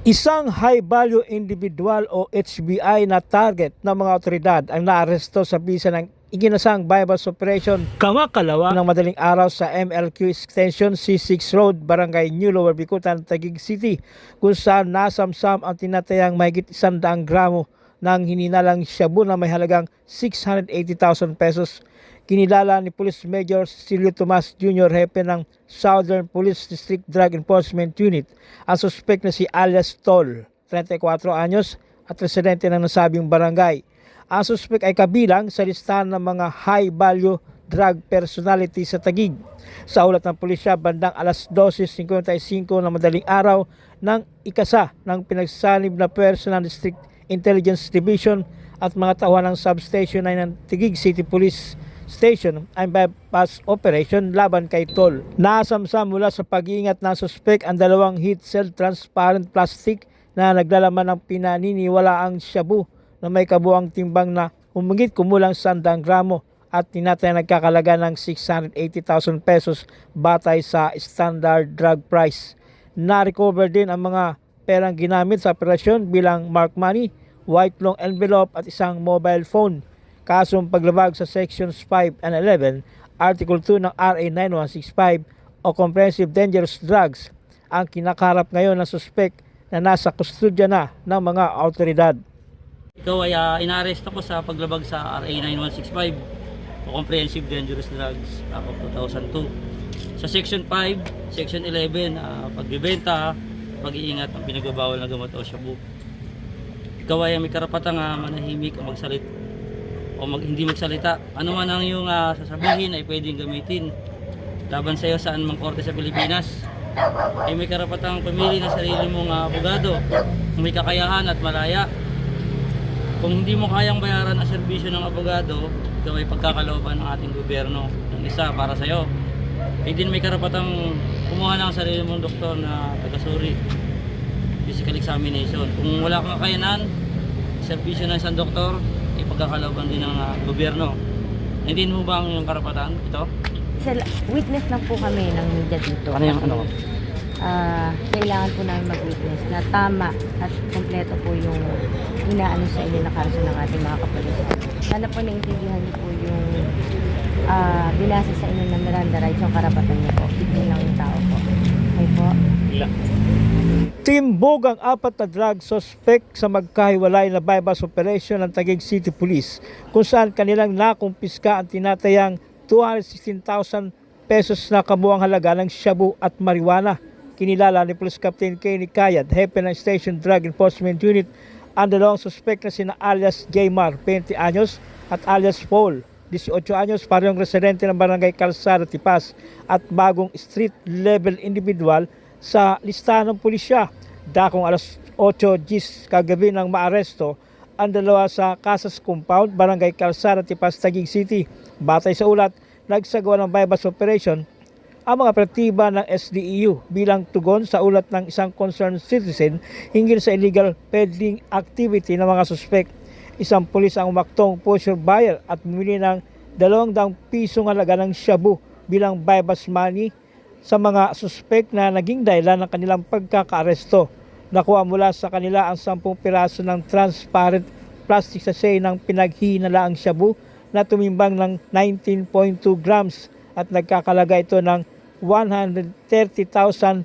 Isang high-value individual o HBI na target ng mga otoridad ang naaresto sa bisa ng iginasang bypass operation kamakalawa ng madaling araw sa MLQ Extension C6 Road, Barangay New Lower Bicutan, Taguig City, kung saan nasamsam ang tinatayang mahigit 100 gramo ng hininalang shabu na may halagang 680,000 pesos. Kinilala ni Police Major Cecilio Tomas Jr., hepe ng Southern Police District Drug Enforcement Unit, ang suspect na si alias Tol, 34 anyos at residente ng nasabing barangay. Ang suspect ay kabilang sa listahan ng mga high-value drug personality sa Taguig. Sa ulat ng pulisya, bandang alas 12:55 ng madaling araw ng ikasa ng pinagsanib na pwersa ng District Intelligence Division at mga tauhan ng Substation 9 ng Taguig City Police Station ang bypass operation laban kay Tol. Nasamsam mula sa pag-iingat ng suspect ang dalawang heat-sealed transparent plastic na naglalaman ng pinaniniwalaang shabu na may kabuang timbang na humigit kumulang 100 gramo at tinatayang nagkakalaga ng 680,000 pesos batay sa standard drug price. Na-recover din ang mga perang ginamit sa operasyon bilang mark money, white long envelope at isang mobile phone. Kasong paglabag sa Sections 5 and 11, Article 2 ng RA 9165 o Comprehensive Dangerous Drugs ang kinakaharap ngayon ng suspect na nasa kustudya na ng mga autoridad. Ikaw ay inaaresto ko sa paglabag sa RA 9165 o Comprehensive Dangerous Drugs of 2002. Sa Section 5, Section 11, pagbibenta, pag-iingat ng pinagbabawal na gamot o shabu. Ikaw ay may karapatang manahimik o magsalita o hindi magsalita. Ano man ang iyong sasabihin ay pwedeng gamitin laban sa iyo saan mang korte sa Pilipinas. Ay may karapatang pumili ng sarili mong abogado kung may kakayahan at malaya. Kung hindi mo kayang bayaran ang serbisyo ng abogado, ikaw ay pagkakalooban ng ating gobyerno ng isa para sa iyo. Ay din may karapatang kumuha ng sarili mong doktor na tagasuri, physical examination. Kung wala kang kakayanan, serbisyo ng isang doktor, ay pagkakalooban din ng gobyerno. Hindi mo ba ang iyong karapatan ito? Witness lang po kami ng media dito. Ano yung ano? Kailangan po namin mag-witness na tama at kompleto po yung inaano sa inyo na kaso ng ating mga kapulisan. Sana po naintindihan niyo po yung binasa sa inyo ng Miranda rights, yung karapatan niyo po. Tignan lang yung tao po. Okay po? Timbog ang 4 na drug suspect sa magkahiwalay na bypass operation ng Taguig City Police, kung saan kanilang nakumpiska ang tinatayang 216,000 pesos na kabuang halaga ng shabu at marijuana. Kinilala ni Police Captain Kenny Kayad, hepe ng Station Drug Enforcement Unit, ang dalawang suspect na sina alias Jaymar, 20 anyos at alias Paul, 18 anyos, parehong residente ng Barangay Calzada, Tipas, at bagong street level individual sa listahan ng pulisya. Dakong alas 8 GIS kagabi nang maaresto ang dalawa sa Casas Compound, Barangay Calzada, Tipas, Taguig City. Batay sa ulat, nagsagawa ng bypass operation ang mga operatiba ng SDEU bilang tugon sa ulat ng isang concerned citizen hinggil sa illegal peddling activity ng mga suspect. Isang pulis ang umaktong pusher buyer at bumili ng 200 pisong halaga ng shabu bilang bypass money sa mga suspect na naging dahilan ng kanilang pagkakaaresto. Nakuha mula sa kanila ang 10 piraso ng transparent plastic sachet ng pinaghihinalaang shabu na tumimbang ng 19.2 grams at nagkakalaga ito ng 130,560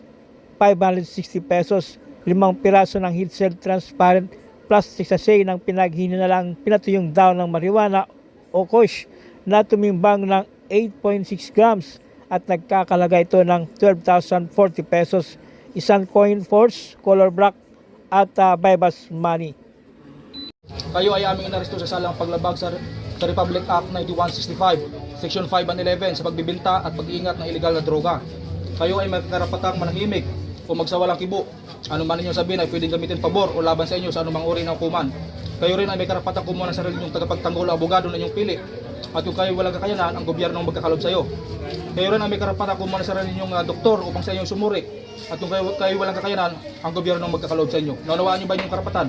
pesos. 5 piraso ng heat-sealed transparent plastic sachet ng pinaghihinalaang pinatuyong daw ng marijuana o kush na tumimbang ng 8.6 grams at nagkakalaga ito ng 12,040 pesos, isang coin force, color black at bypass money. Kayo ay aming inaresto sa salang paglabag sa Republic Act 9165, Section 5 and 11 sa pagbibinta at pag-iingat ng iligal na droga. Kayo ay may karapatang manahimik o magsawalang kibo. Ano man ninyong sabihin ay pwedeng gamitin pabor o laban sa inyo sa anumang uri ng hukuman. Kayo rin ay may karapatang kumuha ng sarili ninyong tagapagtanggol o abogado na inyong pili. At kung kayo walang kakayanan, ang gobyerno ang magkakalob sa iyo. Kayo rin ay may karapatang kumuha ng sarili ninyong doktor upang sa inyong sumuri. At kung kayo walang kakayanan, ang gobyerno ang magkakalob sa inyo. Naunawaan niyo ba inyong karapatan?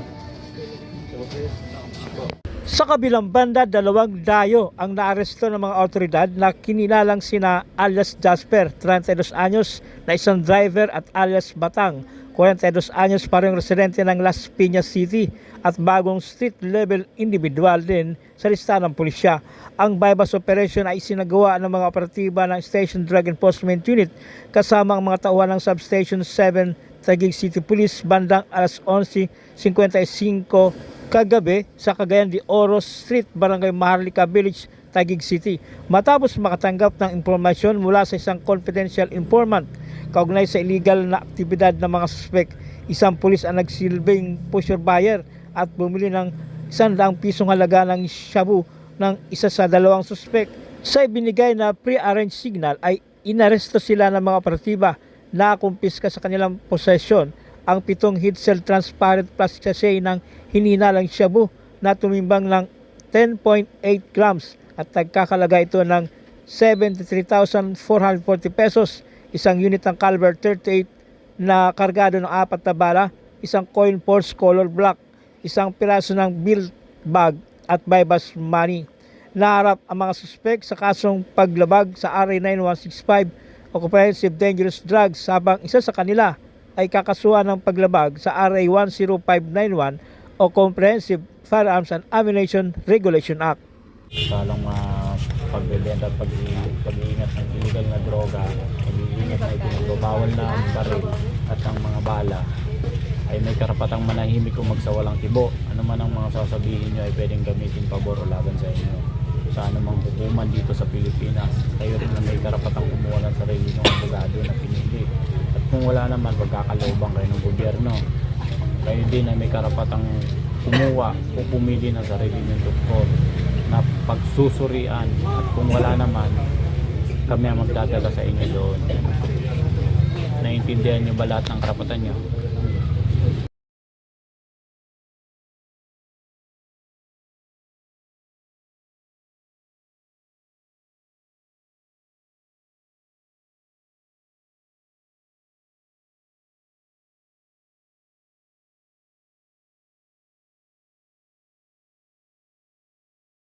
Sa kabilang banda, 2 dayo ang naaresto ng mga otoridad na kinilalang sina alias Jasper, 32 anyos, na isang driver, at alias Batang, 42 anyos pa rin residente ng Las Piñas City at bagong street level individual din sa listahan ng pulisya. Ang bypass operation ay isinagawa ng mga operatiba ng Station Drug Enforcement Unit kasama ang mga tauhan ng Substation 7 Taguig City Police bandang alas 11:55 kagabi sa Cagayan de Oro Street, Barangay Maharlika Village, Taguig City. Matapos makatanggap ng impormasyon mula sa isang confidential informant kaugnay sa illegal na aktibidad ng mga suspek, isang pulis ang nagsilbing pusher buyer at bumili ng 100 pisong halaga ng shabu ng isa sa dalawang suspek. Sa ibinigay na pre-arranged signal ay inaresto sila ng mga operatiba na kumpiska sa kanilang posesyon ang 7 heat cell transparent plastic sachet ng hininalang shabu na tumimbang ng 10.8 grams at nagkakalaga ito ng 73,440 pesos, isang unit ng caliber 38 na kargado ng 4 na bala, isang coin purse color black, isang piraso ng bill bag at bypass money. Naharap ang mga suspek sa kasong paglabag sa RA 9165 o Comprehensive Dangerous Drugs habang isa sa kanila ay kakasuhan ng paglabag sa RA 10591 o Comprehensive Firearms and Ammunition Regulation Act. Salang pagbebenta at pag-iingat ng illegal na droga, pag-iingat na ipinagbabawal na ang baril at ang mga bala, ay may karapatang manahimik kung magsawalang tibo. Ano man ang mga sasabihin nyo ay pwedeng gamitin pabor o laban sa inyo. Sa anumang hukuman dito sa Pilipinas, kayo rin na may karapatang kumuha ng sarili ng abogado na pinili. At kung wala naman, pagkakaloobang kayo ng gobyerno, kayo din ay may karapatang kumuha o pumili ng sarili ng doktor na pagsusurian, at kung wala naman, kami ang magdadala sa inyo doon. Naiintindihan nyo ba lahat ng karapatan nyo?